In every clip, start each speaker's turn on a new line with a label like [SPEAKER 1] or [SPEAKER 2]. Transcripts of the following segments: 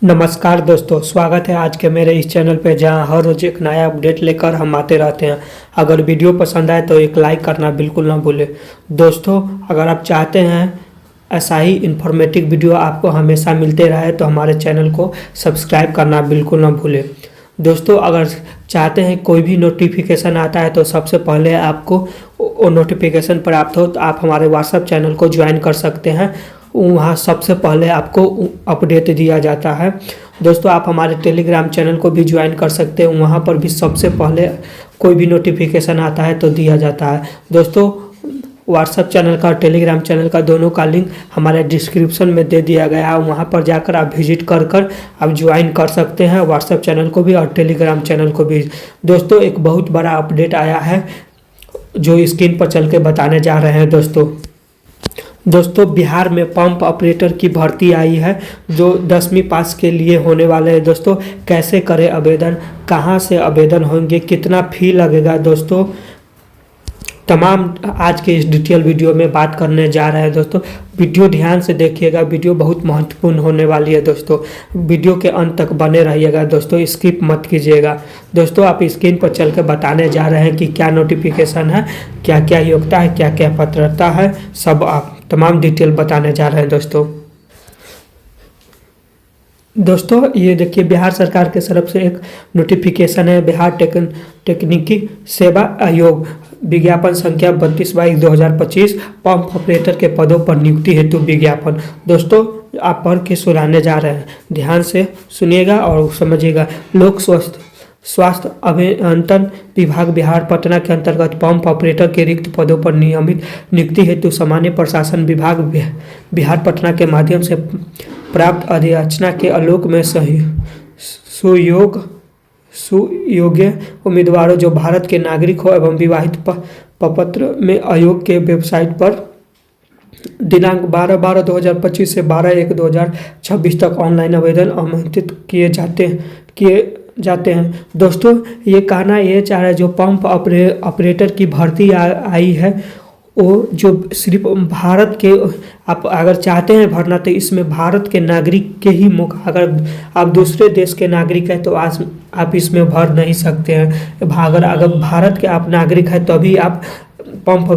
[SPEAKER 1] नमस्कार दोस्तों, स्वागत है आज के मेरे इस चैनल पे जहां हर रोज एक नया अपडेट लेकर हम आते रहते हैं। अगर वीडियो पसंद आए तो एक लाइक करना बिल्कुल ना भूलें। दोस्तों, अगर आप चाहते हैं ऐसा ही इन्फॉर्मेटिव वीडियो आपको हमेशा मिलते रहे तो हमारे चैनल को सब्सक्राइब करना बिल्कुल ना भूलें। दोस्तों, अगर चाहते हैं कोई भी नोटिफिकेशन आता है तो सबसे पहले आपको वो नोटिफिकेशन प्राप्त हो तो आप हमारे व्हाट्सएप चैनल को ज्वाइन कर सकते हैं। वहाँ सबसे पहले आपको अपडेट दिया जाता है। दोस्तों, आप हमारे टेलीग्राम चैनल को भी ज्वाइन कर सकते हैं, वहाँ पर भी सबसे पहले कोई भी नोटिफिकेशन आता है तो दिया जाता है। दोस्तों, व्हाट्सएप चैनल का और टेलीग्राम चैनल का दोनों का लिंक हमारे डिस्क्रिप्शन में दे दिया गया है। वहाँ पर जाकर आप विजिट कर आप ज्वाइन कर सकते हैं व्हाट्सएप चैनल को भी और टेलीग्राम चैनल को भी। दोस्तों, एक बहुत बड़ा अपडेट आया है जो स्क्रीन पर चल के बताने जा रहे हैं। दोस्तों, बिहार में पंप ऑपरेटर की भर्ती आई है जो 10वीं पास के लिए होने वाले हैं। दोस्तों, कैसे करें आवेदन, कहां से आवेदन होंगे, कितना फी लगेगा, दोस्तों तमाम आज के इस डिटेल वीडियो में बात करने जा रहे हैं। दोस्तों, वीडियो ध्यान से देखिएगा, वीडियो बहुत महत्वपूर्ण होने वाली है। दोस्तों, वीडियो के अंत तक बने रहिएगा। दोस्तों, स्किप मत कीजिएगा। दोस्तों, आप स्क्रीन पर चल के बताने जा रहे हैं कि क्या नोटिफिकेशन है, क्या क्या योग्यता है, क्या क्या पात्रता है, सब आप तमाम डिटेल बताने जा रहे हैं। दोस्तों, ये देखिए, बिहार सरकार की तरफ से एक नोटिफिकेशन है। बिहार तकनीकी सेवा आयोग विज्ञापन संख्या 32/2025 पंप ऑपरेटर के पदों पर नियुक्ति हेतु विज्ञापन। दोस्तों, आप पढ़ के सुनाने जा रहे हैं, ध्यान से सुनिएगा और समझिएगा। लोक स्वास्थ्य अभियंत्रण विभाग बिहार पटना के अंतर्गत पंप ऑपरेटर के रिक्त पदों पर नियमित नियुक्ति हेतु सामान्य प्रशासन विभाग बिहार पटना के माध्यम से प्राप्त अधियाचना के आलोक में सुयोग्य उम्मीदवारों जो भारत के नागरिक हो एवं विवाहित प्रपत्र में आयोग के वेबसाइट पर दिनांक 12/12/2025 से 12/1/2026 तक ऑनलाइन आवेदन आमंत्रित किए जाते हैं। दोस्तों, ये कहना ये चाह रहा है जो पंप ऑपरेटर की भर्ती आई है वो जो सिर्फ भारत के, आप अगर चाहते हैं भरना तो इसमें भारत के नागरिक के ही अगर आप दूसरे देश के नागरिक हैं तो आज आप इसमें भर नहीं सकते हैं। अगर भारत के आप नागरिक हैं तभी आप पंप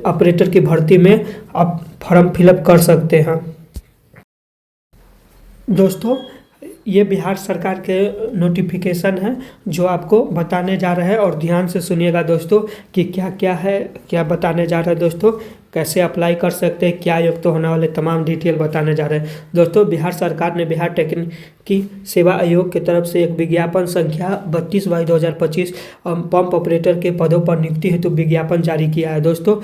[SPEAKER 1] ऑपरेटर की भर्ती में आप फॉर्म फिलअप कर सकते हैं। दोस्तों, ये बिहार सरकार के नोटिफिकेशन है जो आपको बताने जा रहे हैं और ध्यान से सुनिएगा दोस्तों कि क्या क्या है, क्या बताने जा रहे हैं। दोस्तों, कैसे अप्लाई कर सकते हैं, क्या युक्त होने वाले तमाम डिटेल बताने जा रहे हैं। दोस्तों, बिहार सरकार ने बिहार तकनीकी सेवा आयोग की तरफ से एक विज्ञापन संख्या 32/2025 पंप ऑपरेटर के पदों पर नियुक्ति हेतु विज्ञापन जारी किया है। दोस्तों,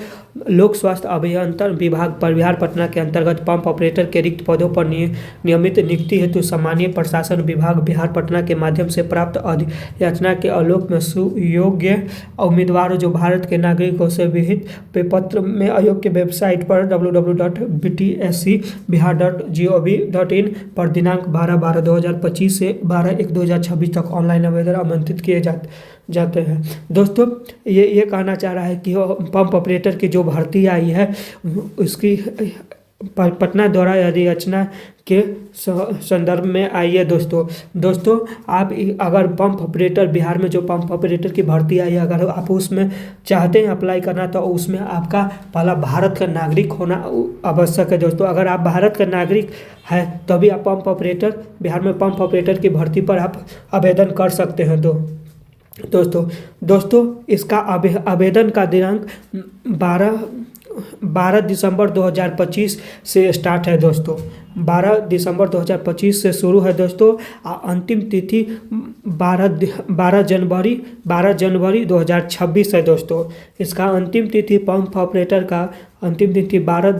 [SPEAKER 1] लोक स्वास्थ्य अभियंत्रण विभाग पर बिहार पटना के अंतर्गत पंप ऑपरेटर के रिक्त पदों पर नियमित नियुक्ति हेतु सामान्य प्रशासन विभाग बिहार पटना के माध्यम से प्राप्त अधियाचना के आलोक में सुयोग्य उम्मीदवारों जो भारत के नागरिकों से विहित पेपत्र में आयोग के वेबसाइट पर www.btscbihar.gov.in पर दिनांक 12/12/2025 से 12/1/2026 तक ऑनलाइन आवेदन आमंत्रित किए जाते हैं। दोस्तों, ये कहना चाह रहा है कि पंप ऑपरेटर की जो भर्ती आई है उसकी पटना द्वारा अधियाचना के संदर्भ में आई है। दोस्तों, आप अगर पंप ऑपरेटर बिहार में जो पंप ऑपरेटर की भर्ती आई है अगर आप उसमें चाहते हैं अप्लाई करना तो उसमें आपका पहला भारत का नागरिक होना आवश्यक है। दोस्तों, अगर आप भारत का नागरिक है तभी आप बिहार में पंप ऑपरेटर की भर्ती पर आप आवेदन कर सकते हैं। दोस्तों, इसका आवेदन का दिनांक 12 दिसंबर 2025 से स्टार्ट है। दोस्तों, 12 दिसंबर 2025 से शुरू है। दोस्तों, अंतिम तिथि 12 जनवरी 2026 है। दोस्तों, इसका अंतिम तिथि पंप ऑपरेटर का अंतिम तिथि 12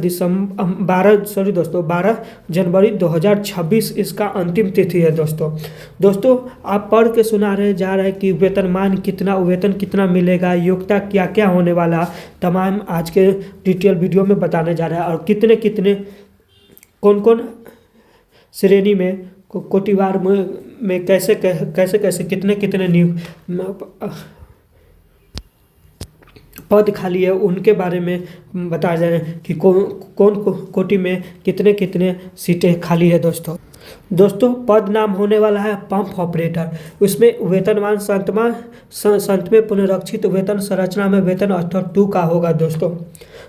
[SPEAKER 1] जनवरी 2026 इसका अंतिम तिथि है। दोस्तों, आप पढ़ के सुना रहे जा रहे हैं कि वेतन कितना मिलेगा, योग्यता क्या क्या होने वाला, तमाम आज के डिटेल वीडियो में बताने जा रहा है और कितने कौन श्रेणी में कोटिवार में कैसे कितने पद खाली है उनके बारे में बताया जा रहा है कि कौन कोटि में कितने कितने सीटें खाली है दोस्तों पद नाम होने वाला है पंप ऑपरेटर। उसमें वेतनमान संतवें पुनरीक्षित वेतन संरचना में वेतन स्तर 2 का होगा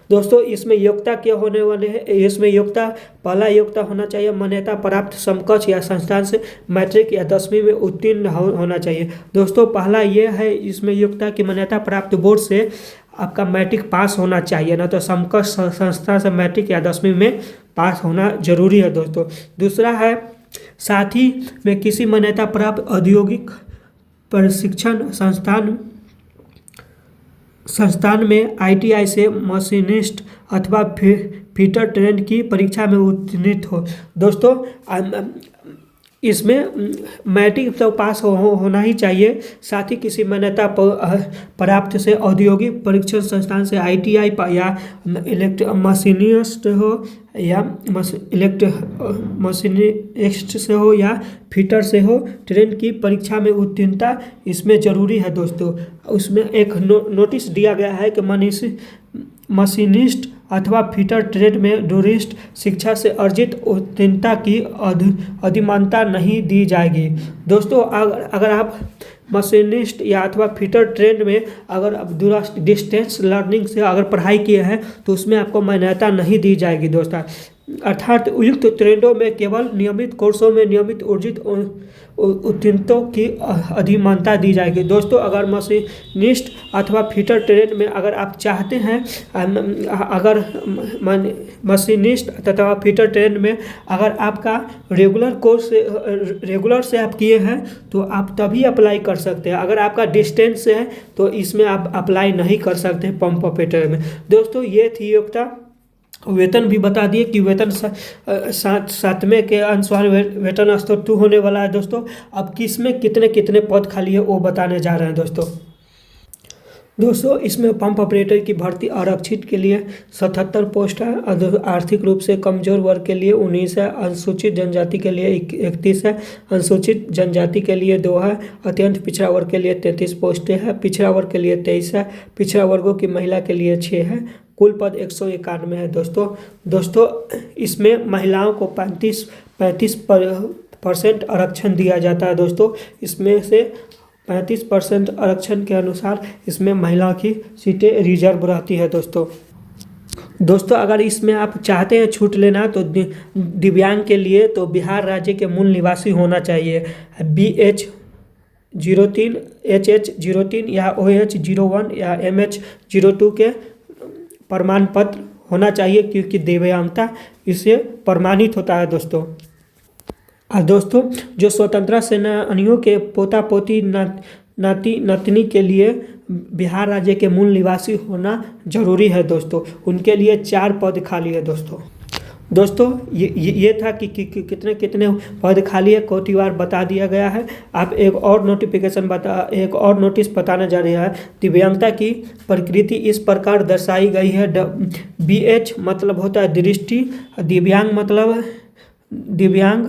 [SPEAKER 1] दोस्तों इसमें योग्यता क्या होने वाले हैं। इसमें योग्यता पहला योग्यता होना चाहिए मान्यता प्राप्त समकक्ष या संस्थान से मैट्रिक या 10वीं में उत्तीर्ण होना चाहिए। दोस्तों पहला ये है इसमें योग्यता की मान्यता प्राप्त बोर्ड से आपका मैट्रिक पास होना चाहिए, ना तो समकक्ष संस्था से मैट्रिक या 10वीं में पास होना जरूरी है दोस्तों। दूसरा है साथ ही में किसी मान्यता प्राप्त औद्योगिक प्रशिक्षण संस्थान में ITI से मशीनिस्ट अथवा फिटर ट्रेंड की परीक्षा में उत्तीर्ण हो। दोस्तों इसमें मैट्रिक तो पास होना ही चाहिए, साथ ही किसी मान्यता प्राप्त से औद्योगिक परीक्षण संस्थान से ITI या मशीनिस्ट हो या मशीनिस्ट से हो या फिटर से हो, ट्रेन की परीक्षा में उत्तीर्णता इसमें ज़रूरी है दोस्तों। उसमें एक नोटिस दिया गया है कि मशीनिस्ट अथवा फिटर ट्रेड में दूरस्थ शिक्षा से अर्जित उत्तीर्णता की अधिमानता नहीं दी जाएगी। दोस्तों अगर आप मशीनिस्ट या अथवा फिटर ट्रेड में अगर आप दूरस्थ डिस्टेंस लर्निंग से अगर पढ़ाई किए हैं तो उसमें आपको मान्यता नहीं दी जाएगी दोस्तों। अर्थात उक्त ट्रेडों में केवल नियमित कोर्सों में नियमित अर्जित उत्तीर्णताओं की अधिमानता दी जाएगी। दोस्तों अगर मशीनिस्ट अथवा फिटर ट्रेड में अगर आप चाहते हैं, अगर मशीनिस्ट तथा फिटर ट्रेड में अगर आपका रेगुलर से आप किए हैं तो आप तभी अप्लाई कर सकते हैं। अगर आपका डिस्टेंस से है तो इसमें आप अप्लाई नहीं कर सकते पंप ऑपरेटर में। दोस्तों ये थी योग्यता। वेतन भी बता दिए कि वेतन 7वें के अनुसार वेतन स्तर 2 होने वाला है दोस्तों। अब किसमें कितने कितने पद खाली है वो बताने जा रहे हैं दोस्तों इसमें पंप ऑपरेटर की भर्ती आरक्षित के लिए 77 पोस्ट है, आर्थिक रूप से कमजोर वर्ग के लिए 19 है, अनुसूचित जनजाति के लिए 31 है, अनुसूचित जनजाति के लिए 2 है, अत्यंत पिछड़ा वर्ग के लिए 33 पोस्टें हैं, पिछड़ा वर्ग के लिए 23 है, पिछड़ा वर्गों की महिला के लिए 6 है। कुल पद 191 है दोस्तों इसमें महिलाओं को 35% आरक्षण दिया जाता है दोस्तों। इसमें से 35% आरक्षण के अनुसार इसमें महिला की सीटें रिजर्व रहती है दोस्तों अगर इसमें आप चाहते हैं छूट लेना तो दिव्यांग के लिए तो बिहार राज्य के मूल निवासी होना चाहिए, BH03 HH03 या OH01 या MH02 के प्रमाण पत्र होना चाहिए, क्योंकि दिव्यांगता इससे प्रमाणित होता है दोस्तों। दोस्तों जो स्वतंत्रता सेनानियों के पोता पोती नाती नातनी के लिए बिहार राज्य के मूल निवासी होना जरूरी है दोस्तों, उनके लिए 4 पद खाली है दोस्तों ये था कि कितने कितने पद खाली है कोटिवार बता दिया गया है। आप एक और नोटिस बताने जा रहे हैं। दिव्यांगता की प्रकृति इस प्रकार दर्शाई गई है। BH मतलब होता है दृष्टि, दिव्यांग मतलब दिव्यांग,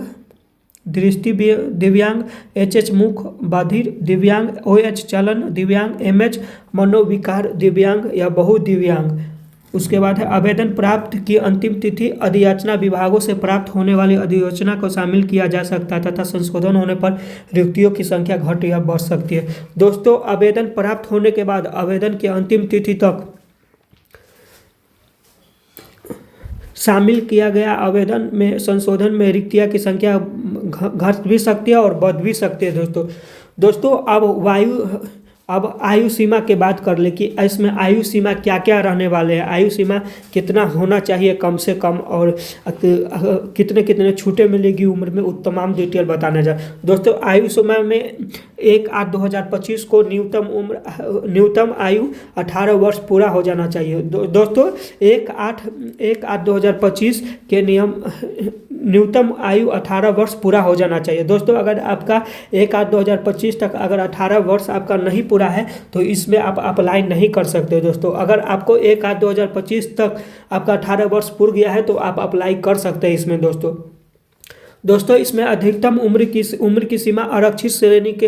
[SPEAKER 1] HH मुख बाधिर दिव्यांग, OH चलन दिव्यांग, MH मनोविकार दिव्यांग या बहुदिव्यांग। उसके बाद है आवेदन प्राप्त की अंतिम तिथि अधियाचना विभागों से प्राप्त होने वाली अधिसूचना को शामिल किया जा सकता है तथा संशोधन होने पर रिक्तियों की संख्या घट या बढ़ सकती है। दोस्तों आवेदन प्राप्त होने के बाद आवेदन की अंतिम तिथि तक शामिल किया गया आवेदन में संशोधन में रिक्तियाँ की संख्या घट भी सकती है और बढ़ भी सकती है दोस्तों अब आयु सीमा के बात कर ले कि इसमें आयु सीमा क्या क्या रहने वाले हैं, आयु सीमा कितना होना चाहिए कम से कम, और कितने कितने छूटें मिलेगी उम्र में, तमाम डिटेल बताने जा। दोस्तों आयु सीमा में 1/8/2025 को न्यूनतम आयु 18 वर्ष पूरा हो जाना चाहिए दोस्तों। 1/8/2025 के नियम न्यूनतम आयु 18 वर्ष पूरा हो जाना चाहिए दोस्तों। अगर आपका 1/8/2025 तक अगर 18 वर्ष आपका नहीं पूरा है तो इसमें आप अप्लाई नहीं कर सकते दोस्तों। अगर आपको 1/8/2025 तक आपका 18 वर्ष पूरा गया है तो आप अप्लाई कर सकते हैं इसमें दोस्तों। दोस्तों इसमें अधिकतम उम्र की सीमा आरक्षित श्रेणी के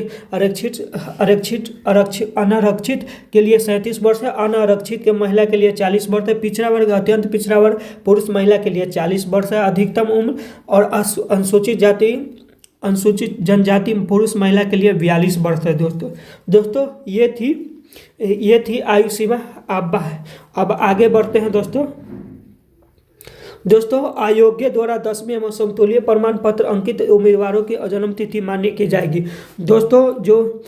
[SPEAKER 1] अनारक्षित के लिए 37 वर्ष है, अनारक्षित के महिला के लिए 40 वर्ष है, पिछड़ा वर्ग अत्यंत पिछड़ा वर्ग पुरुष महिला के लिए 40 वर्ष है अधिकतम उम्र, और अनुसूचित जनजाति पुरुष महिला के लिए 42 वर्ष है। दोस्तों ये थी आयु सीमा। अब आगे बढ़ते हैं दोस्तों आयोग द्वारा 10वीं एवं समतुल्य प्रमाण पत्र अंकित उम्मीदवारों की जन्म तिथि मान्य की जाएगी। दोस्तों जो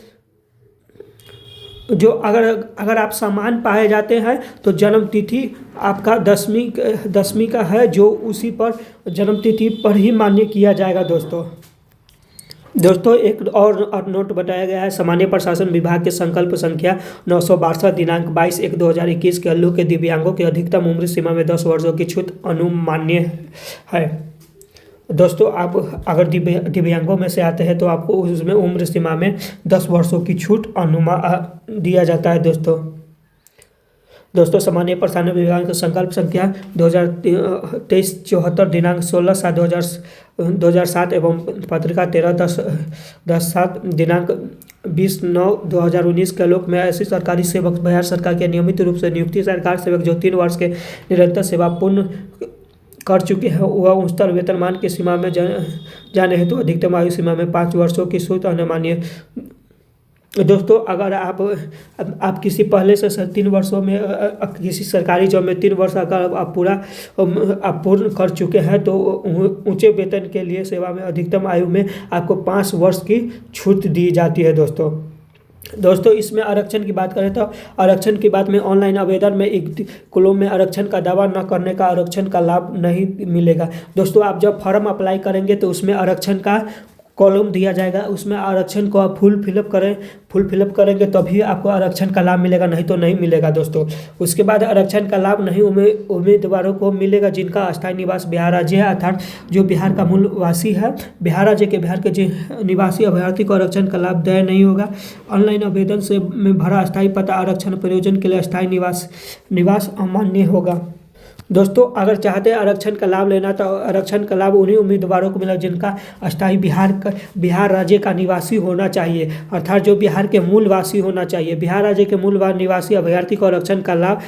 [SPEAKER 1] अगर आप समान पाए जाते हैं तो जन्म तिथि आपका 10वीं का है, जो उसी पर जन्म तिथि पर ही मान्य किया जाएगा। दोस्तों एक और नोट बताया गया है, सामान्य प्रशासन विभाग के संकल्प संख्या 962 दिनांक 22/1/2021 के अल्लू के दिव्यांगों की अधिकतम उम्र सीमा में 10 वर्षों की छूट अनुमान्य है। दोस्तों आप अगर दिव्यांगों में से आते हैं तो आपको उसमें उम्र सीमा में 10 वर्षों की छूट दिया जाता है। दोस्तों सामान्य प्रशासन विभाग का संकल्प संख्या 2023-74 दिनांक 16/7/2007 एवं पत्रिका 13/10/7 दिनांक 20/9/2019 के आलोक में ऐसे सरकारी सेवक बिहार सरकार के नियमित रूप से नियुक्ति सरकार सेवक जो 3 वर्ष के निरंतर सेवा पूर्ण कर चुके हैं वह उच्चतर वेतनमान की सीमा में जाने हेतु अधिकतम आयु सीमा में 5 वर्षों की छूट अनुमान्य। दोस्तों अगर आप किसी पहले से 3 वर्षों में किसी सरकारी जॉब में 3 वर्ष अगर आप पूर्ण कर चुके हैं तो ऊंचे वेतन के लिए सेवा में अधिकतम आयु में आपको 5 वर्ष की छूट दी जाती है। दोस्तों इसमें आरक्षण की बात करें तो आरक्षण की बात में ऑनलाइन आवेदन में एक कॉलम में आरक्षण का दावा न करने का आरक्षण का लाभ नहीं मिलेगा। दोस्तों आप जब फॉर्म अप्लाई करेंगे तो उसमें आरक्षण का कॉलम दिया जाएगा, उसमें आरक्षण को आप फुल फिलअप करेंगे तभी आपको आरक्षण का लाभ मिलेगा, नहीं तो नहीं मिलेगा। दोस्तों उसके बाद आरक्षण का लाभ नहीं उम्मीदवारों को मिलेगा जिनका अस्थायी निवास बिहार राज्य है, अर्थात जो बिहार का मूल वासी है, बिहार राज्य के बिहार के निवासी अभ्यर्थी को आरक्षण का लाभ देय नहीं होगा। ऑनलाइन आवेदन से में भरा अस्थायी पता आरक्षण प्रयोजन के लिए अस्थायी निवास अमान्य होगा। दोस्तों अगर चाहते हैं आरक्षण का लाभ लेना तो आरक्षण का लाभ उन्हीं उम्मीदवारों को मिला जिनका अस्थायी बिहार राज्य का निवासी होना चाहिए, अर्थात जो बिहार के मूल वासी होना चाहिए। बिहार राज्य के मूल निवासी अभ्यर्थी को आरक्षण का लाभ।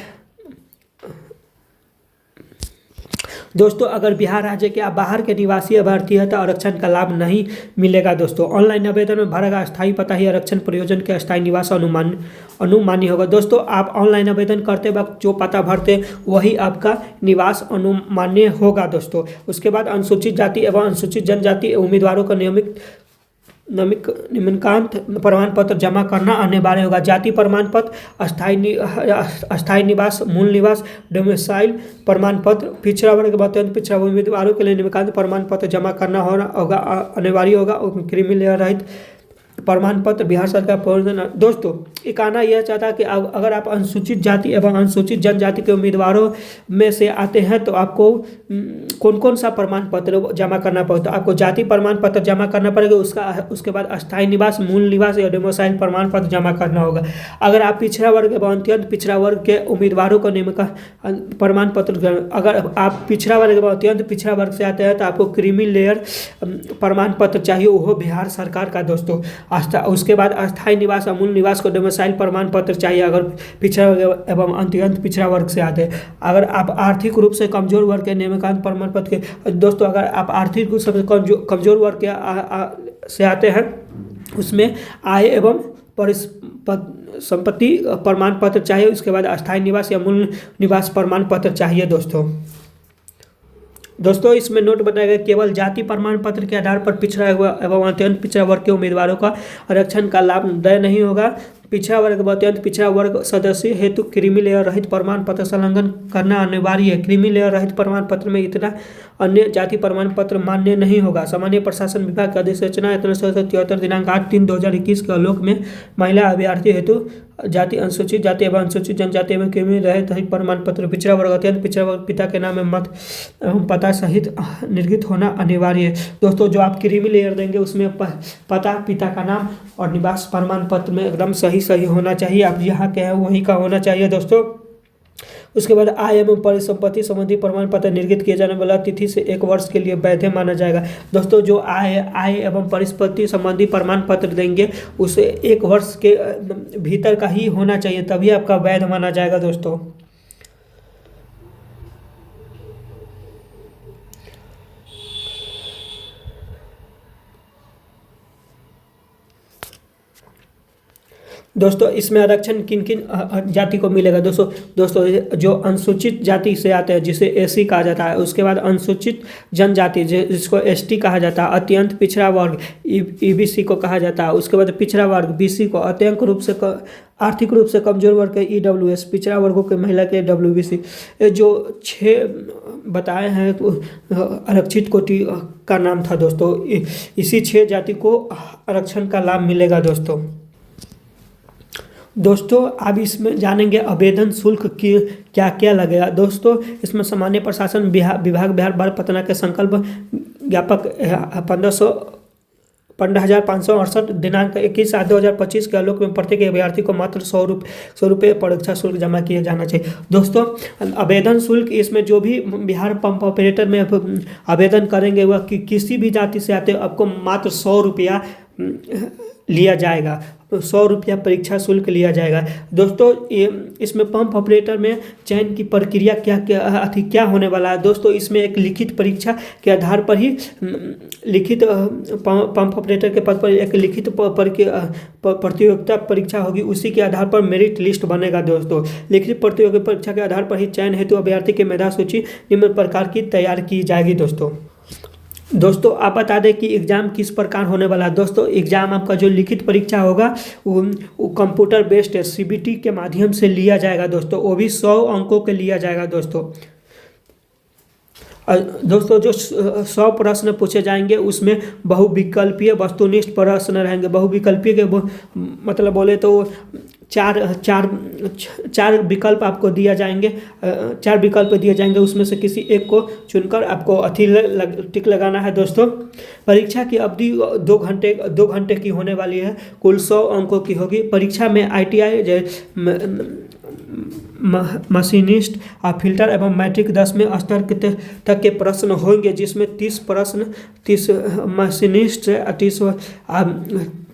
[SPEAKER 1] दोस्तों अगर बिहार राज्य के आप बाहर के निवासी अभ्यर्थी है तो आरक्षण का लाभ नहीं मिलेगा। दोस्तों ऑनलाइन आवेदन में भरा गया अस्थायी पता ही आरक्षण प्रयोजन के अस्थायी निवास अनुमान्य होगा। दोस्तों आप ऑनलाइन आवेदन करते वक्त जो पता भरते वही आपका निवास अनुमान्य होगा। दोस्तों उसके बाद अनुसूचित जाति एवं अनुसूचित जनजाति उम्मीदवारों का निम्नलिखित प्रमाण पत्र जमा करना अनिवार्य होगा। जाति प्रमाण पत्र, अस्थायी निवास, मूल निवास, डोमिसाइल प्रमाण पत्र, पिछड़ा वर्ग अत्यंत पिछड़ा उम्मीदवारों के लिए निम्नलिखित प्रमाण पत्र जमा करना होगा अनिवार्य होगा। क्रीमी लेयर रहित प्रमाण पत्र बिहार सरकार। दोस्तों ये कहना यह चाहता है कि अगर आप अनुसूचित जाति एवं अनुसूचित जनजाति के उम्मीदवारों में से आते हैं तो आपको कौन कौन सा प्रमाण पत्र जमा करना पड़ता है। आपको जाति प्रमाण पत्र जमा करना पड़ेगा, उसके बाद अस्थायी निवास, मूल निवास या डोमिसाइल प्रमाण पत्र जमा करना होगा। अगर आप पिछड़ा वर्ग एवं अत्यंत पिछड़ा वर्ग के उम्मीदवारों को निम्नलिखित प्रमाण पत्र, अगर आप पिछड़ा वर्ग एवं अत्यंत पिछड़ा वर्ग से आते हैं तो आपको क्रीमी लेयर प्रमाण पत्र चाहिए, वो बिहार सरकार का। दोस्तों उसके बाद अस्थायी निवास और मूल निवास को डोमिसाइल प्रमाण पत्र चाहिए अगर पिछड़ा एवं अत्यंत पिछड़ा वर्ग से आते हैं। अगर आप आर्थिक रूप से कमजोर वर्ग के निम्नलिखित प्रमाण पत्र के। दोस्तों अगर आप आर्थिक रूप से कमजोर वर्ग के से आते हैं उसमें आय एवं संपत्ति प्रमाण पत्र चाहिए, उसके बाद अस्थायी निवास या मूल निवास प्रमाण पत्र चाहिए। दोस्तों इसमें नोट बताया गया केवल जाति प्रमाण पत्र के आधार पर पिछड़ा एवं अत्यंत पिछड़ा वर्ग के उम्मीदवारों का आरक्षण का लाभ देय नहीं होगा। पिछड़ा वर्ग व अत्यंत पिछड़ा वर्ग सदस्य हेतु क्रीमी लेयर रहित प्रमाण पत्र संलग्न करना अनिवार्य है। क्रीमी लेयर रहित प्रमाण पत्र में इतना अन्य जाति प्रमाण पत्र मान्य नहीं होगा। सामान्य प्रशासन विभाग का अधिसूचना 1773 दिनांक 8/3/2021 के आलोक में महिला अभ्यर्थी हेतु जाति अनुसूचित जाति एवं अनुसूचित जनजाति एवं क्रीमी रहित प्रमाण पत्र पिछड़ा वर्ग अत्यंत पिछड़ा वर्ग पिता के नाम में मत एवं पता सहित निर्गत होना अनिवार्य है। दोस्तों जो आप क्रीमी लेयर देंगे उसमें पता, पिता का नाम और निवास प्रमाण पत्र में एकदम सही होना चाहिए। आप जहाँ के हैं वहीं का होना चाहिए। दोस्तों उसके बाद आय एवं परिसंपत्ति संबंधी प्रमाण पत्र निर्गत किए जाने वाला तिथि से 1 वर्ष के लिए वैध माना जाएगा। दोस्तों जो आय एवं परिसंपत्ति संबंधी प्रमाण पत्र देंगे उसे 1 वर्ष के भीतर का ही होना चाहिए, तभी आपका वैध माना जाएगा दोस्तों। दोस्तों इसमें आरक्षण किन किन जाति को मिलेगा। दोस्तों जो अनुसूचित जाति से आते हैं जिसे एसी कहा जाता है, उसके बाद अनुसूचित जनजाति जिसको एसटी कहा जाता है, अत्यंत पिछड़ा वर्ग ईबीसी को कहा जाता है, उसके बाद पिछड़ा वर्ग बीसी को, अत्यंत रूप से आर्थिक रूप से कमजोर वर्ग के ईडब्ल्यूएस, पिछड़ा वर्गों के महिला के डब्ल्यूबीसी। जो 6 बताए हैं आरक्षित कोटि का नाम था दोस्तों। इसी 6 जाति को आरक्षण का लाभ मिलेगा दोस्तों अब इसमें जानेंगे आवेदन शुल्क की क्या क्या लगेगा। दोस्तों इसमें सामान्य प्रशासन विभाग बिहार बाल पतना के संकल्प ज्ञापक 15,568 दिनांक 21/7/2025 के आलोक में प्रत्येक अभ्यर्थी को मात्र 100 रुपये परीक्षा शुल्क जमा किया जाना चाहिए। दोस्तों आवेदन शुल्क इसमें जो भी बिहार पंप ऑपरेटर में आवेदन करेंगे वह किसी भी जाति से आते आपको मात्र 100 रुपया लिया जाएगा, 100 रुपया परीक्षा शुल्क लिया जाएगा। दोस्तों इसमें पंप ऑपरेटर में चयन की प्रक्रिया क्या होने वाला है। दोस्तों इसमें एक लिखित परीक्षा के आधार पर ही लिखित पंप ऑपरेटर के पद पर एक लिखित प्रतियोगिता परीक्षा होगी, उसी के आधार पर मेरिट लिस्ट बनेगा। दोस्तों लिखित प्रतियोगिता परीक्षा के आधार पर ही चयन हेतु अभ्यर्थी की मेधा सूची निम्न प्रकार की तैयार की जाएगी। दोस्तों आप बता दें कि एग्ज़ाम किस प्रकार होने वाला है। दोस्तों एग्ज़ाम आपका जो लिखित परीक्षा होगा वो कंप्यूटर बेस्ड है, सीबीटी के माध्यम से लिया जाएगा दोस्तों, वो भी 100 अंकों के लिया जाएगा दोस्तों जो 100 प्रश्न पूछे जाएंगे उसमें बहुविकल्पीय वस्तुनिष्ठ प्रश्न रहेंगे। बहुविकल्पीय के मतलब बोले तो चार विकल्प आपको दिया जाएंगे, 4 विकल्प दिए जाएंगे, उसमें से किसी एक को चुनकर आपको टिक लगाना है। दोस्तों परीक्षा की अवधि 2 घंटे की होने वाली है, कुल 100 अंकों की होगी। परीक्षा में ITI मशीनिस्ट फिल्टर एवं मैट्रिक 10वें स्तर तक के प्रश्न होंगे, जिसमें 30 मशीनिस्ट से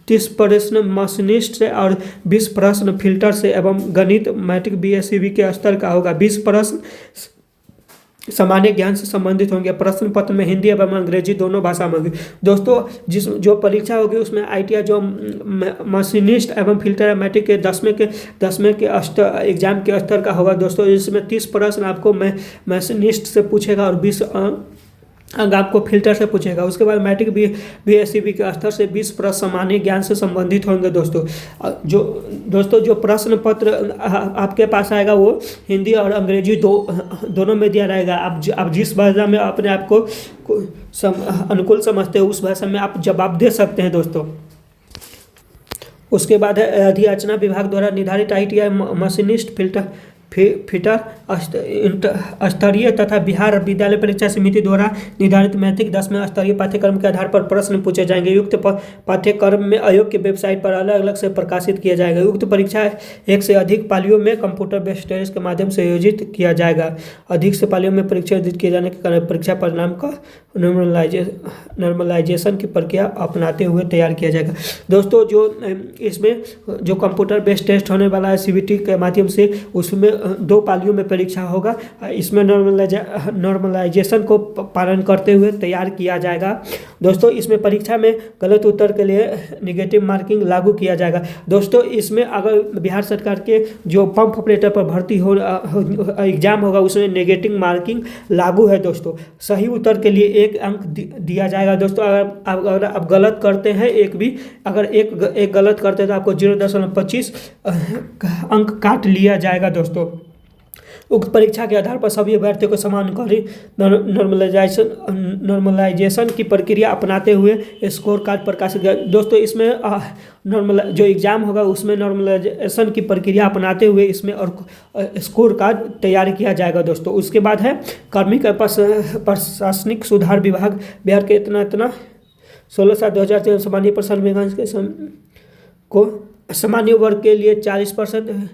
[SPEAKER 1] 30 प्रश्न मशीनिस्ट से और 20 प्रश्न फिल्टर से एवं गणित मैट्रिक BSc के स्तर का होगा। 20 प्रश्न सामान्य ज्ञान से संबंधित होंगे। प्रश्न पत्र में हिंदी एवं अंग्रेजी दोनों भाषा में होगी। दोस्तों जो परीक्षा होगी उसमें ITI जो मशीनिस्ट एवं फिल्टर मैट्रिक के 10वें के एग्जाम के स्तर का होगा। दोस्तों इसमें 30 प्रश्न आपको मशीनिस्ट से पूछेगा और 20 अंक आपको फिल्टर से पूछेगा। उसके बाद मैट्रिक BSc के स्तर से 20 प्रश्न सामान्य ज्ञान से संबंधित होंगे। दोस्तों जो प्रश्न पत्र आपके पास आएगा वो हिंदी और अंग्रेजी दोनों में दिया रहेगा। आप जिस भाषा में अपने आप को अनुकूल समझते हो उस भाषा में आप जवाब दे सकते हैं। दोस्तों उसके बाद है अधियाचना विभाग द्वारा निर्धारित ITI मशीनिस्ट फिटर स्तरीय तथा बिहार विद्यालय परीक्षा समिति द्वारा निर्धारित मैट्रिक 10वें स्तरीय पाठ्यक्रम के आधार पर प्रश्न पूछे जाएंगे। युक्त पाठ्यक्रम में आयोग की वेबसाइट पर अलग अलग से प्रकाशित किया जाएगा। युक्त परीक्षा 1 से अधिक पालियों में कंप्यूटर बेस्ड टेस्ट के माध्यम से आयोजित किया जाएगा। अधिक से पालियों में परीक्षा आयोजित किए जाने के कारण परीक्षा परिणाम का नॉर्मलाइजेशन की प्रक्रिया अपनाते हुए तैयार किया जाएगा। दोस्तों इसमें जो कंप्यूटर बेस्ड टेस्ट होने वाला है CBT के माध्यम से, उसमें 2 पालियों में परीक्षा होगा। इसमें नॉर्मलाइजेशन को पालन करते हुए तैयार किया जाएगा। दोस्तों इसमें परीक्षा में गलत उत्तर के लिए नेगेटिव मार्किंग लागू किया जाएगा। दोस्तों इसमें अगर बिहार सरकार के जो पंप ऑपरेटर पर भर्ती हो एग्जाम होगा उसमें नेगेटिव मार्किंग लागू है। दोस्तों सही उत्तर के लिए 1 अंक दिया जाएगा। दोस्तों अगर आप गलत करते हैं अगर एक गलत करते हैं तो आपको 0.25 अंक काट लिया जाएगा। दोस्तों उक्त परीक्षा के आधार पर सभी अभ्यर्थियों को समान नॉर्मलाइजेशन की प्रक्रिया अपनाते हुए स्कोर कार्ड प्रकाशित किया। दोस्तों इसमें जो एग्ज़ाम होगा उसमें नॉर्मलाइजेशन की प्रक्रिया अपनाते हुए इसमें और स्कोर कार्ड तैयार किया जाएगा। दोस्तों उसके बाद है कार्मिक प्रशासनिक सुधार विभाग बिहार के इतना 16/7/2013 सामान्य प्रशासन विभाग के को सामान्य वर्ग के लिए 40%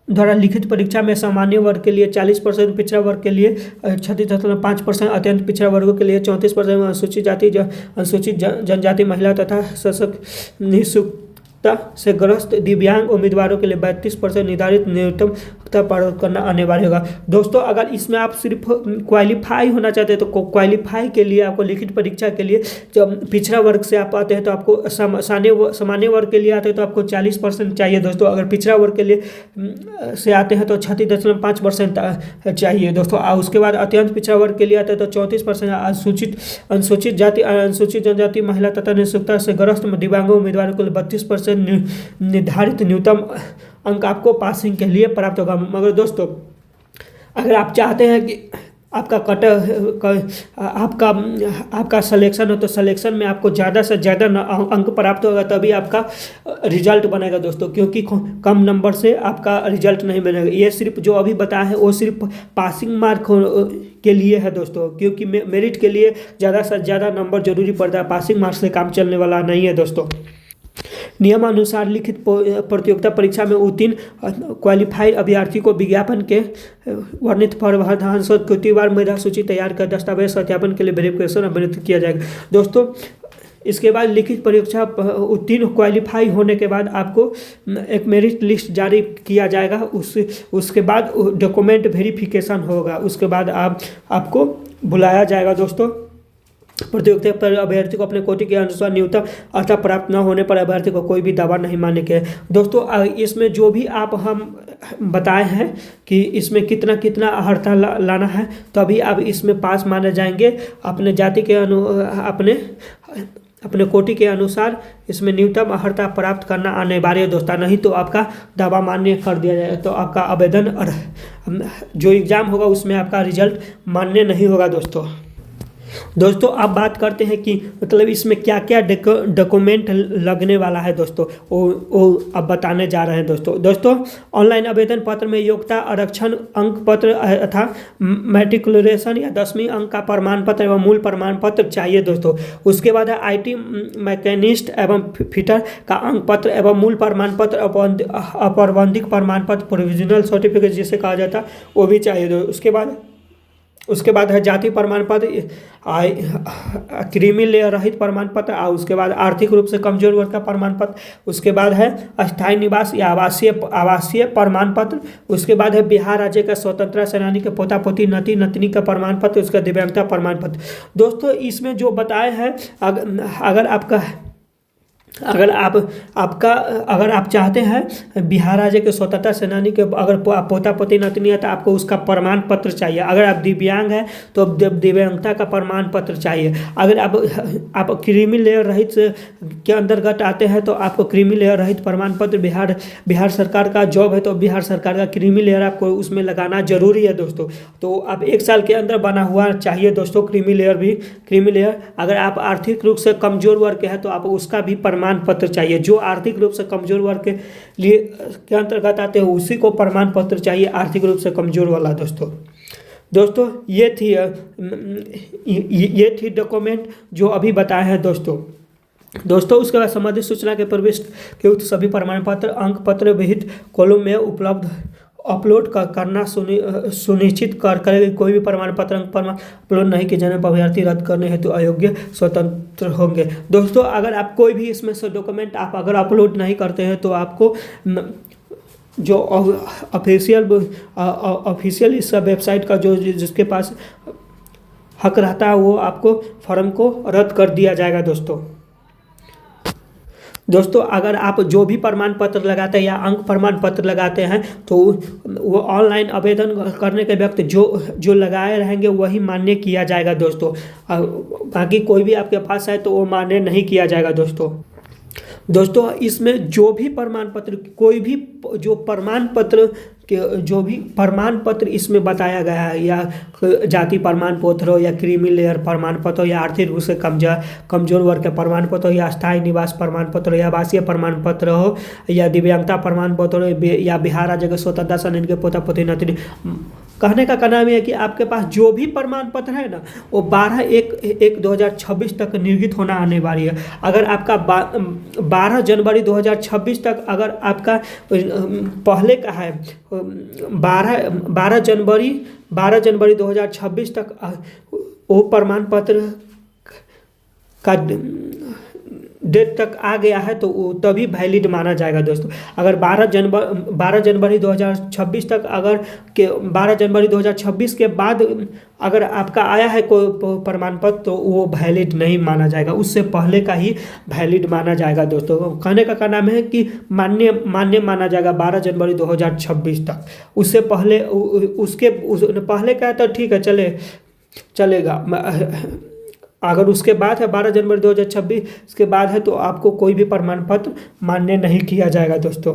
[SPEAKER 1] द्वारा लिखित परीक्षा में सामान्य वर्ग के लिए 40%, पिछड़ा वर्ग के लिए 36.5%, अत्यंत पिछड़ा वर्गों के लिए 34%, अनुसूचित जनजाति महिला तथा सशक्त निःशुल्कता से ग्रस्त दिव्यांग उम्मीदवारों के लिए 32% निर्धारित न्यूनतम प्राप्त करना अनिवार्य होगा। दोस्तों अगर इसमें आप सिर्फ क्वालिफाई होना चाहते हैं तो क्वालिफाई के लिए आपको लिखित परीक्षा के लिए जब पिछड़ा वर्ग से आप आते हैं तो आपको सामान्य वर्ग के लिए आते हैं तो आपको 40% चाहिए दोस्तों। अगर पिछड़ा वर्ग के लिए से आते हैं तो 36.5% चाहिए दोस्तों। उसके बाद अत्यंत पिछड़ा वर्ग के लिए आते हैं तो 34%, अनुसूचित जनजाति महिला तथा निःशुल्कता से ग्रस्त दिव्यांगों उम्मीदवारों के लिए 32% निर्धारित न्यूनतम अंक आपको पासिंग के लिए प्राप्त होगा। मगर दोस्तों अगर आप चाहते हैं कि आपका आपका सिलेक्शन हो तो सिलेक्शन में आपको ज़्यादा से ज़्यादा अंक प्राप्त होगा तभी आपका रिजल्ट बनेगा दोस्तों, क्योंकि कम नंबर से आपका रिजल्ट नहीं बनेगा। ये सिर्फ जो अभी बताया है वो सिर्फ पासिंग मार्क के लिए है दोस्तों, क्योंकि मेरिट के लिए ज़्यादा से ज़्यादा नंबर जरूरी पड़ता है, पासिंग मार्क्स से काम चलने वाला नहीं है दोस्तों। नियमानुसार लिखित प्रतियोगिता परीक्षा में उत्तीर्ण क्वालिफाइड अभ्यर्थी को विज्ञापन के वर्णित प्रावधान कृतिवार मेधा सूची तैयार कर दस्तावेज सत्यापन के लिए वेरिफिकेशन अभिनीत किया जाएगा दोस्तों। इसके बाद लिखित परीक्षा उत्तीर्ण क्वालिफाई होने के बाद आपको एक मेरिट लिस्ट जारी किया जाएगा। उसके बाद डॉक्यूमेंट वेरिफिकेशन होगा। उसके बाद आपको बुलाया जाएगा दोस्तों। प्रतियोगिता पर अभ्यर्थी को अपने कोटि के अनुसार न्यूनतम अर्हता प्राप्त न होने पर अभ्यर्थी को कोई भी दावा नहीं मानने के दोस्तों। इसमें जो भी हम बताए हैं कि इसमें कितना कितना अर्हता लाना है तभी आप इसमें पास माने जाएंगे। अपने जाति के अपने कोटि के अनुसार इसमें न्यूनतम अर्हता प्राप्त करना अनिवार्य दोस्तों, नहीं तो आपका दावा मान्य कर दिया जाएगा। तो आपका आवेदन और जो एग्ज़ाम होगा उसमें आपका रिजल्ट मान्य नहीं होगा दोस्तों अब बात करते हैं कि मतलब इसमें क्या क्या डॉक्यूमेंट लगने वाला है दोस्तों, वो अब बताने जा रहे हैं दोस्तों। ऑनलाइन आवेदन पत्र में योग्यता आरक्षण अंक पत्र तथा मैट्रिकुलेशन या 10वीं अंक का प्रमाण पत्र एवं मूल प्रमाण पत्र चाहिए दोस्तों। उसके बाद है IT मैकेनिस्ट एवं फिटर का अंक पत्र एवं मूल प्रमाण पत्र, अपरबंधिक प्रमाण पत्र, प्रोविजनल सर्टिफिकेट जिसे कहा जाता है वो भी चाहिए दोस्तों। उसके बाद है जाति प्रमाण पत्र, क्रीमी लेयर रहित प्रमाण पत्र, और उसके बाद आर्थिक रूप से कमजोर वर्ग का प्रमाण पत्र। उसके बाद है अस्थायी निवास या आवासीय प्रमाण पत्र। उसके बाद है बिहार राज्य का स्वतंत्रता सेनानी के पोता पोती नाती नतनी का प्रमाण पत्र, उसका दिव्यांगता प्रमाण पत्र। दोस्तों इसमें जो बताए हैं अगर आप चाहते हैं बिहार राज्य के स्वतंत्रता सेनानी के अगर पोता पोती नातनी है तो आपको उसका प्रमाण पत्र चाहिए। अगर आप दिव्यांग हैं तो दिव्यांगता का प्रमाण पत्र चाहिए। अगर आप क्रीमी लेयर रहित के अंतर्गत आते हैं तो आपको क्रीमी लेयर रहित प्रमाण पत्र, बिहार सरकार का जॉब है तो बिहार सरकार का क्रीमी लेयर आपको उसमें लगाना जरूरी है दोस्तों। तो आप 1 साल के अंदर बना हुआ चाहिए दोस्तों क्रीमी लेयर। अगर आप आर्थिक रूप से कमजोर वर्ग के हैं तो आप उसका भी प्रमाण पत्र चाहिए। जो आर्थिक रूप से कमजोर वर्ग के लिए के अंतर्गत आते हैं उसी को प्रमाण पत्र चाहिए, आर्थिक रूप से कमजोर वाला दोस्तों ये थी डॉक्यूमेंट जो अभी बताए हैं दोस्तों। उसके बाद संबंधित सूचना के प्रविष्ट के उक्त सभी प्रमाण पत्र अंक पत्र विहित कॉलम में उपलब्ध अपलोड करना सुनिश्चित करेगी। कोई भी प्रमाण पत्र अंक प्रमाण अपलोड नहीं किए जाने पर अभ्यर्थी रद्द करने हेतु अयोग्य स्वतंत्र होंगे दोस्तों। अगर आप कोई भी इसमें से डॉक्यूमेंट आप अगर अपलोड नहीं करते हैं तो आपको जो ऑफिशियल इस वेबसाइट का जो जिसके पास हक रहता है वो आपको फॉर्म को रद्द कर दिया जाएगा दोस्तों। अगर आप जो भी प्रमाण पत्र लगाते हैं या अंक प्रमाण पत्र लगाते हैं तो वो ऑनलाइन आवेदन करने के वक्त जो लगाए रहेंगे वही मान्य किया जाएगा दोस्तों। बाकी कोई भी आपके पास है तो वो मान्य नहीं किया जाएगा दोस्तों। इसमें जो भी प्रमाण पत्र कोई भी जो प्रमाण पत्र जो भी प्रमाण पत्र इसमें बताया गया है या जाति प्रमाण पत्र हो या क्रीमी लेयर प्रमाण पत्र हो या आर्थिक रूप से कमजोर वर्ग के प्रमाण पत्र हो या अस्थायी निवास प्रमाण पत्र हो या आवासीय प्रमाण पत्र हो या दिव्यांगता प्रमाण पत्र हो या बिहार राज्य के स्वतंत्रता सेनानी के पोता पोती नाती कहने का नाम ये है कि आपके पास जो भी प्रमाण पत्र है ना, वो 12/1/2026 तक निर्गत होना आने वाली है। अगर आपका 12 जनवरी 2026 तक अगर आपका पहले का है 12 जनवरी 2026 तक वो प्रमाण पत्र का डेट तक आ गया है तो वो तभी वैलिड माना जाएगा दोस्तों। अगर 12 जनवरी 2026 तक अगर 12 जनवरी 2026 के बाद अगर आपका आया है कोई प्रमाण पत्र तो वो वैलिड नहीं माना जाएगा, उससे पहले का ही वैलिड माना जाएगा दोस्तों। कहने का नाम है कि मान्य माना जाएगा 12 जनवरी 2026 तक। उससे पहले पहले का है तो ठीक है चलेगा। अगर उसके बाद है 12 जनवरी 2026 के बाद है तो आपको कोई भी प्रमाण पत्र मान्य नहीं किया जाएगा दोस्तों।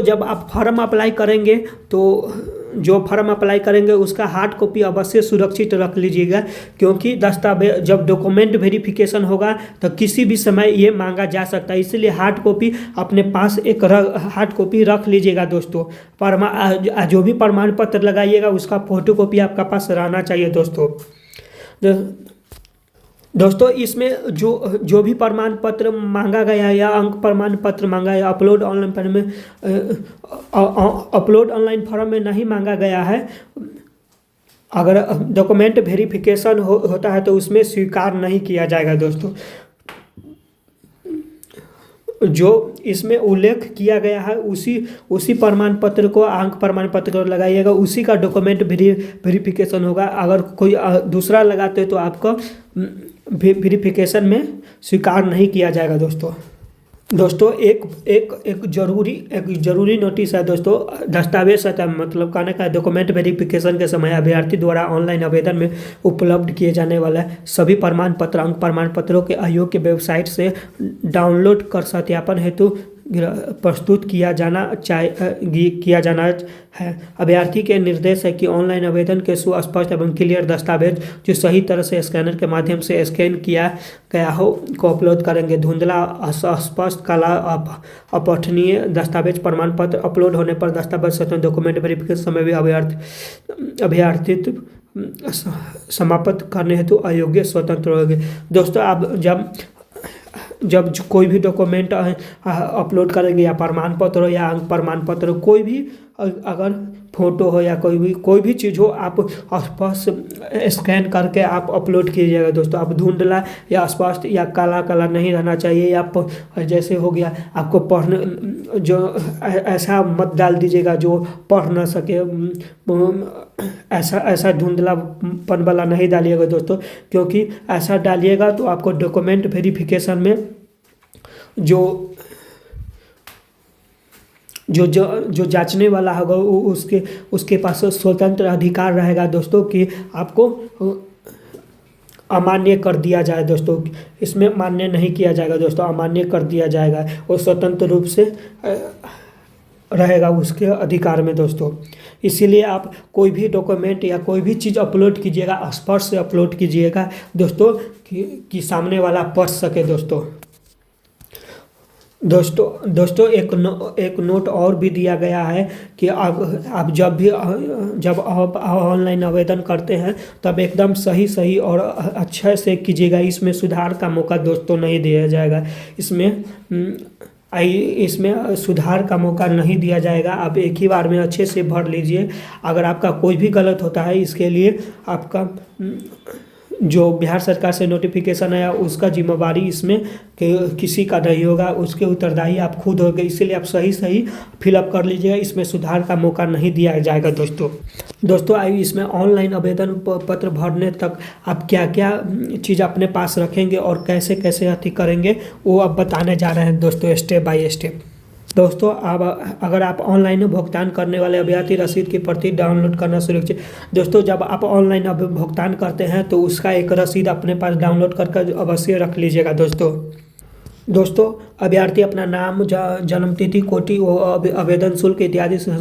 [SPEAKER 1] जब आप फॉर्म अप्लाई करेंगे तो जो फॉर्म अप्लाई करेंगे उसका हार्ड कॉपी अवश्य सुरक्षित रख लीजिएगा, क्योंकि दस्तावेज जब डॉक्यूमेंट वेरिफिकेशन होगा तो किसी भी समय ये मांगा जा सकता है, इसलिए हार्ड कॉपी अपने पास एक हार्ड कॉपी रख लीजिएगा दोस्तों। जो भी प्रमाण पत्र लगाइएगा उसका फोटो कॉपी आपका पास रहना चाहिए दोस्तों। इसमें जो भी प्रमाण पत्र मांगा गया है या अंक प्रमाण पत्र मांगा है अपलोड ऑनलाइन फॉर्म में नहीं मांगा गया है। अगर डॉक्यूमेंट वेरिफिकेशन होता है तो उसमें स्वीकार नहीं किया जाएगा दोस्तों। जो इसमें उल्लेख किया गया है उसी प्रमाण पत्र को अंक प्रमाण पत्र को लगाइएगा, उसी का डॉक्यूमेंट वेरिफिकेशन होगा। अगर कोई दूसरा लगाते तो आपको वेरिफिकेशन में स्वीकार नहीं किया जाएगा दोस्तों। एक जरूरी नोटिस है दोस्तों। दस्तावेज सत्यापन मतलब कहने का डॉक्यूमेंट वेरिफिकेशन के समय अभ्यर्थी द्वारा ऑनलाइन आवेदन में उपलब्ध किए जाने वाला सभी प्रमाण पत्र अंक प्रमाण पत्रों के आयोग के वेबसाइट से डाउनलोड कर सत्यापन हेतु प्रस्तुत किया जाना है। अभ्यर्थी के निर्देश है कि ऑनलाइन आवेदन के सुस्पष्ट एवं क्लियर दस्तावेज जो सही तरह से स्कैनर के माध्यम से स्कैन किया गया हो को अपलोड करेंगे। धुंधला अस्पष्ट काला अपठनीय दस्तावेज प्रमाण पत्र अपलोड होने पर दस्तावेज सत्यापन डॉक्यूमेंट वेरिफिकेशन समय भी अभ्यर्थी समाप्त करने हेतु अयोग्य स्वतंत्र होंगे दोस्तों। आप जब कोई भी डॉक्यूमेंट अपलोड करेंगे या प्रमाण पत्र हो या अंक प्रमाण पत्र हो, कोई भी अगर फोटो हो या कोई भी चीज़ हो आप स्पष्ट स्कैन करके आप अपलोड कीजिएगा दोस्तों। आप धुंधला या स्पष्ट या काला नहीं रहना चाहिए, या जैसे हो गया आपको पढ़ने जो ऐसा मत डाल दीजिएगा जो पढ़ ना सके, ऐसा धुंधलापन वाला नहीं डालिएगा दोस्तों, क्योंकि ऐसा डालिएगा तो आपको डॉक्यूमेंट वेरिफिकेशन में जो जांचने वाला होगा उसके पास स्वतंत्र अधिकार रहेगा दोस्तों कि आपको अमान्य कर दिया जाए दोस्तों। इसमें मान्य नहीं किया जाएगा दोस्तों, अमान्य कर दिया जाएगा। वो स्वतंत्र रूप से रहेगा उसके अधिकार में दोस्तों। इसीलिए आप कोई भी डॉक्यूमेंट या कोई भी चीज़ अपलोड कीजिएगा स्पष्ट से अपलोड कीजिएगा दोस्तों कि सामने वाला पढ़ सके दोस्तों। एक नोट और भी दिया गया है कि आप जब आप ऑनलाइन आवेदन करते हैं तब एकदम सही और अच्छे से कीजिएगा। इसमें सुधार का मौका दोस्तों नहीं दिया जाएगा। इसमें सुधार का मौका नहीं दिया जाएगा। आप एक ही बार में अच्छे से भर लीजिए। अगर आपका कोई भी गलत होता है इसके लिए आपका जो बिहार सरकार से नोटिफिकेशन आया उसका जिम्मेवारी इसमें किसी का नहीं होगा, उसके उत्तरदायी आप खुद होंगे। इसीलिए आप सही फिलअप कर लीजिएगा। इसमें सुधार का मौका नहीं दिया जाएगा दोस्तों। आइए इसमें ऑनलाइन आवेदन पत्र भरने तक आप क्या चीज़ अपने पास रखेंगे और कैसे अति करेंगे वो अब बताने जा रहे हैं दोस्तों, स्टेप बाय स्टेप। दोस्तों अब अगर आप ऑनलाइन भुगतान करने वाले अभ्यर्थी रसीद की प्रति डाउनलोड करना सुरक्षित। दोस्तों जब आप ऑनलाइन भुगतान करते हैं तो उसका एक रसीद अपने पास डाउनलोड करके अवश्य रख लीजिएगा दोस्तों अभ्यर्थी अपना नाम, जन्म तिथि, कोटि आवेदन शुल्क इत्यादि से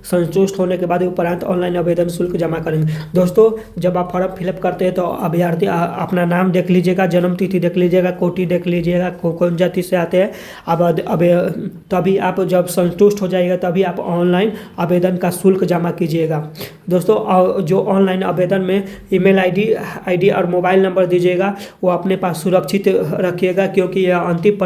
[SPEAKER 1] संतुष्ट होने के बाद उपरांत ऑनलाइन आवेदन शुल्क जमा करेंगे। दोस्तों जब आप फॉर्म फिलअप करते हैं तो अभ्यर्थी अपना नाम देख लीजिएगा, जन्म तिथि देख लीजिएगा, कोटि देख लीजिएगा, कौन जाति से आते हैं। अब तभी आप जब संतुष्ट हो जाएगा तभी आप ऑनलाइन आवेदन का शुल्क जमा कीजिएगा। दोस्तों जो ऑनलाइन आवेदन में ईमेल आईडी और मोबाइल नंबर दीजिएगा वो अपने पास सुरक्षित रखिएगा, क्योंकि यह अंतिम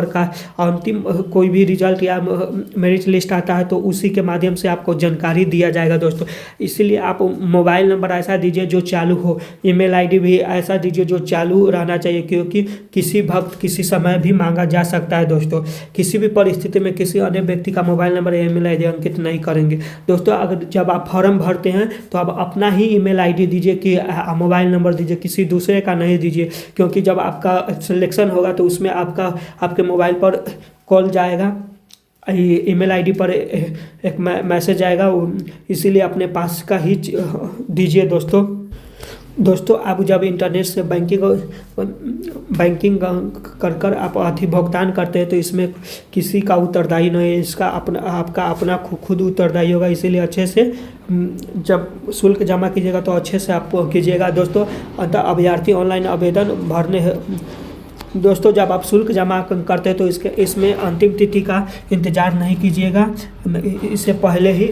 [SPEAKER 1] कोई भी रिजल्ट या मेरिट लिस्ट आता है तो उसी के माध्यम से आपको जानकारी दिया जाएगा। दोस्तों इसीलिए आप मोबाइल नंबर ऐसा दीजिए जो चालू हो, ईमेल आईडी भी ऐसा दीजिए जो चालू रहना चाहिए, क्योंकि किसी वक्त किसी समय भी मांगा जा सकता है। दोस्तों किसी भी परिस्थिति में किसी अन्य व्यक्ति का मोबाइल नंबर या ईमेल आईडी अंकित नहीं करेंगे। दोस्तों अगर जब आप फॉर्म भरते हैं तो आप अपना ही ईमेल आईडी दीजिए, कि मोबाइल नंबर दीजिए, किसी दूसरे का नहीं दीजिए, क्योंकि जब आपका सिलेक्शन होगा तो उसमें आपके मोबाइल पर कॉल जाएगा, ईमेल आईडी पर एक मैसेज आएगा, इसीलिए अपने पास का ही दीजिए। दोस्तों आप जब इंटरनेट से बैंकिंग कर आप भुगतान करते हैं तो इसमें किसी का उत्तरदायी नहीं है, इसका आपका अपना खुद उत्तरदायी होगा। इसीलिए अच्छे से जब शुल्क जमा कीजिएगा तो अच्छे से आप कीजिएगा। दोस्तों अंततः अभ्यर्थी ऑनलाइन आवेदन भरने दोस्तों जब आप शुल्क जमा करते हैं तो इसमें अंतिम तिथि का इंतज़ार नहीं कीजिएगा, इससे पहले ही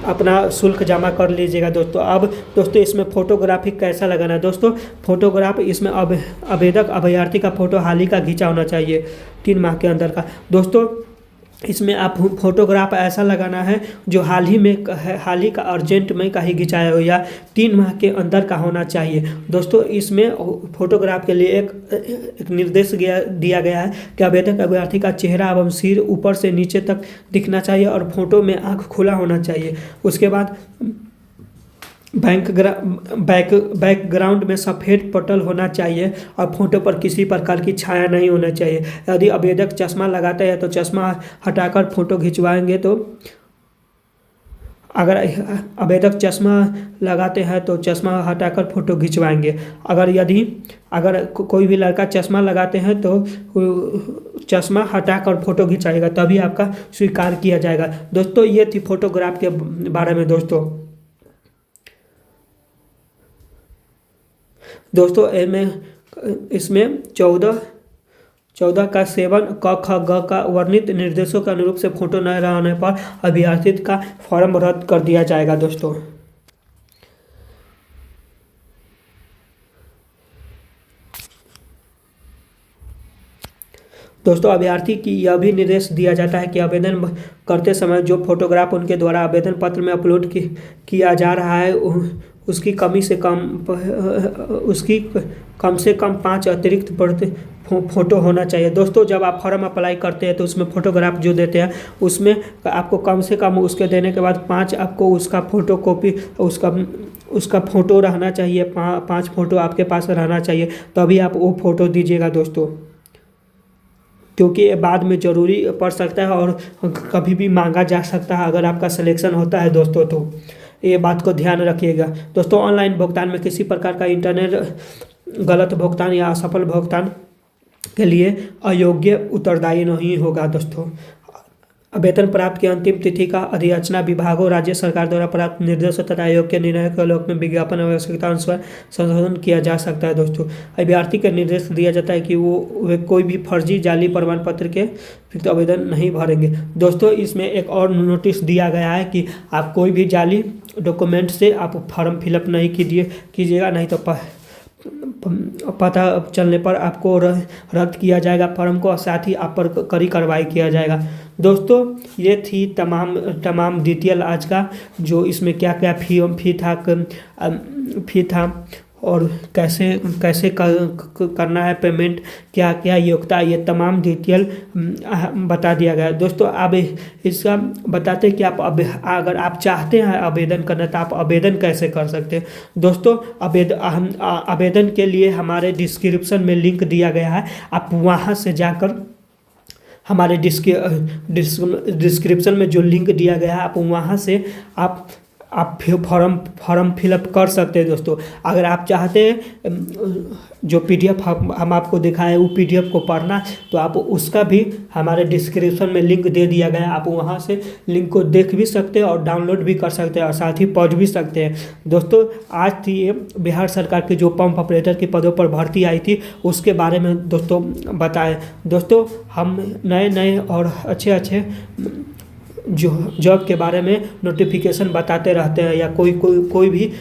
[SPEAKER 1] अपना शुल्क जमा कर लीजिएगा। दोस्तों इसमें फोटोग्राफी कैसा लगाना है। दोस्तों फोटोग्राफ इसमें अभ्यर्थी का फोटो हाल ही का खींचा होना चाहिए 3 माह के अंदर का। दोस्तों इसमें आप फोटोग्राफ ऐसा लगाना है जो हाल ही का अर्जेंट में का ही खिंचाया हो या 3 माह के अंदर का होना चाहिए। दोस्तों इसमें फोटोग्राफ के लिए एक निर्देश दिया गया है कि अभ्यर्थी का चेहरा एवं सिर ऊपर से नीचे तक दिखना चाहिए और फोटो में आँख खुला होना चाहिए। उसके बाद बैकग्राउंड में सफ़ेद पटल होना चाहिए और फोटो पर किसी प्रकार की छाया नहीं होना चाहिए। यदि आवेदक चश्मा लगाते हैं तो चश्मा हटाकर फोटो खिंचवाएंगे, तो अगर आवेदक चश्मा लगाते हैं तो चश्मा हटाकर फोटो खिंचवाएंगे। अगर कोई भी लड़का चश्मा लगाते हैं तो चश्मा हटाकर फोटो खिंचाएगा, तभी आपका स्वीकार किया जाएगा। दोस्तों ये थी फोटोग्राफ के बारे में। दोस्तों इसमें 14 का सेवन क ख ग का वर्णित निर्देशों के अनुरूप से फोटो न रहने पर अभ्यर्थी का फॉर्म रद्द कर दिया जाएगा। दोस्तों अभ्यर्थी की यह भी निर्देश दिया जाता है कि आवेदन करते समय जो फोटोग्राफ उनके द्वारा आवेदन पत्र में अपलोड किया जा रहा है उसकी कम से कम 5 अतिरिक्त फोटो होना चाहिए। दोस्तों जब आप फॉर्म अप्लाई करते हैं तो उसमें फोटोग्राफ जो देते हैं उसमें आपको कम से कम उसके देने के बाद 5 आपको उसका फोटो कॉपी उसका फ़ोटो रहना चाहिए, 5 फ़ोटो आपके पास रहना चाहिए, तभी आप वो फ़ोटो दीजिएगा। दोस्तों क्योंकि ये बाद में ज़रूरी पड़ सकता है और कभी भी मांगा जा सकता है अगर आपका सिलेक्शन होता है। दोस्तों तो ये बात को ध्यान रखिएगा। दोस्तों ऑनलाइन भुगतान में किसी प्रकार का इंटरनेट गलत भुगतान या असफल भुगतान के लिए अयोग्य उत्तरदायी नहीं होगा। दोस्तों वेतन प्राप्त की अंतिम तिथि का अधियाचना विभागों राज्य सरकार द्वारा प्राप्त निर्देशों तथा आयोग के निर्णय के आलोक में विज्ञापन आवश्यकता अनुसार संशोधन किया जा सकता है। दोस्तों अभ्यर्थी का निर्देश दिया जाता है कि वे कोई भी फर्जी जाली प्रमाण पत्र के फिर आवेदन नहीं भरेंगे। दोस्तों इसमें एक और नोटिस दिया गया है कि आप कोई भी जाली डॉक्यूमेंट से आप फॉर्म फिलअप नहीं कीजिएगा, नहीं तो पता चलने पर आपको रद्द किया जाएगा फॉर्म को, और साथ ही आप पर कड़ी कार्रवाई किया जाएगा। दोस्तों ये थी तमाम डिटेल आज का, जो इसमें क्या क्या फी था और कैसे करना है पेमेंट, क्या क्या योग्यता, ये तमाम डिटेल बता दिया गया। दोस्तों अब इसका बताते कि अगर आप चाहते हैं आवेदन करना तो आप आवेदन कैसे कर सकते हैं। दोस्तों आवेदन के लिए हमारे डिस्क्रिप्शन में लिंक दिया गया है, आप वहां से जाकर हमारे डिस्क्रिप्शन में जो लिंक दिया गया है आप वहां से आप आप फॉर्म फिलअप कर सकते हैं दोस्तों। अगर आप चाहते हैं जो PDF हम आपको दिखाए वो PDF को पढ़ना, तो आप उसका भी हमारे डिस्क्रिप्शन में लिंक दे दिया गया है, आप वहां से लिंक को देख भी सकते हैं और डाउनलोड भी कर सकते हैं और साथ ही पढ़ भी सकते हैं। दोस्तों आज थी ये बिहार सरकार की जो पंप ऑपरेटर के पदों पर भर्ती आई थी उसके बारे में दोस्तों बताएं। दोस्तों हम नए और अच्छे जो जॉब के बारे में नोटिफिकेशन बताते रहते हैं, या कोई भी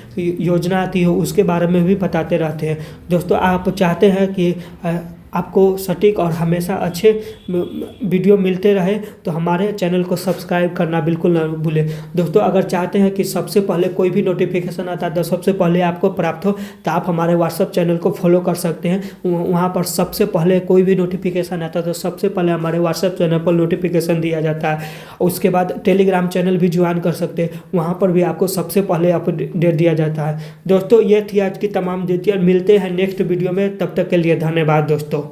[SPEAKER 1] योजना आती हो उसके बारे में भी बताते रहते हैं। दोस्तों आप चाहते हैं कि आपको सटीक और हमेशा अच्छे वीडियो मिलते रहे तो हमारे चैनल को सब्सक्राइब करना बिल्कुल ना भूलें। दोस्तों अगर चाहते हैं कि सबसे पहले कोई भी नोटिफिकेशन आता है तो सबसे पहले आपको प्राप्त हो, तो आप हमारे व्हाट्सएप चैनल को फॉलो कर सकते हैं। वहाँ पर सबसे पहले कोई भी नोटिफिकेशन आता है तो सबसे पहले हमारे व्हाट्सएप चैनल पर नोटिफिकेशन दिया जाता है। उसके बाद टेलीग्राम चैनल भी ज्वाइन कर सकते हैं, वहाँ पर भी आपको सबसे पहले अपडेट दिया जाता है। दोस्तों ये थी आज की तमाम डिटेल, मिलते हैं नेक्स्ट वीडियो में, तब तक के लिए धन्यवाद दोस्तों।